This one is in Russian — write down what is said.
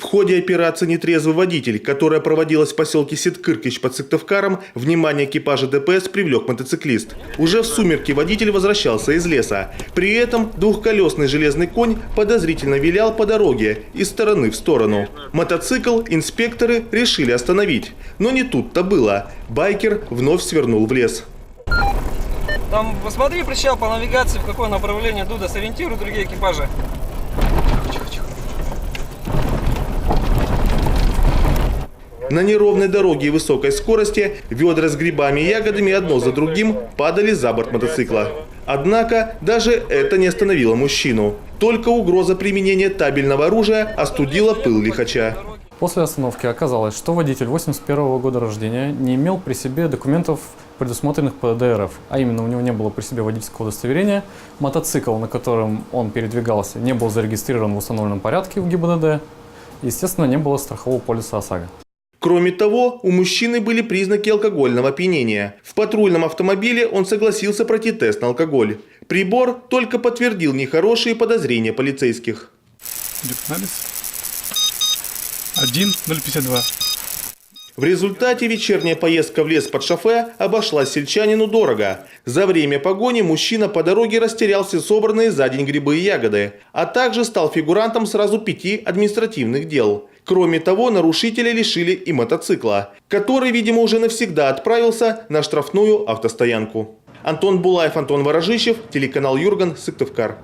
В ходе операции «Нетрезвый водитель», которая проводилась в поселке Ситкыркич под Сыктывкаром, внимание экипажа ДПС привлек мотоциклист. Уже в сумерки водитель возвращался из леса. При этом двухколесный железный конь подозрительно вилял по дороге из стороны в сторону. Мотоцикл инспекторы решили остановить. Но не тут-то было. Байкер вновь свернул в лес. Там посмотри причал по навигации, в какое направление Дуда, сориентируй другие экипажи. На неровной дороге и высокой скорости ведра с грибами и ягодами одно за другим падали за борт мотоцикла. Однако даже это не остановило мужчину. Только угроза применения табельного оружия остудила пыл лихача. После остановки оказалось, что водитель 81 года рождения не имел при себе документов, предусмотренных по ДРФ. А именно, у него не было при себе водительского удостоверения, мотоцикл, на котором он передвигался, не был зарегистрирован в установленном порядке в ГИБДД, естественно, не было страхового полиса ОСАГО. Кроме того, у мужчины были признаки алкогольного опьянения. В патрульном автомобиле он согласился пройти тест на алкоголь. Прибор только подтвердил нехорошие подозрения полицейских. Анализ 1,052. В результате вечерняя поездка в лес под шофе обошлась сельчанину дорого. За время погони мужчина по дороге растерял все собранные за день грибы и ягоды, а также стал фигурантом сразу 5 административных дел. Кроме того, нарушителя лишили и мотоцикла, который, видимо, уже навсегда отправился на штрафную автостоянку. Антон Булаев, Антон Ворожищев, телеканал Юрган, Сыктывкар.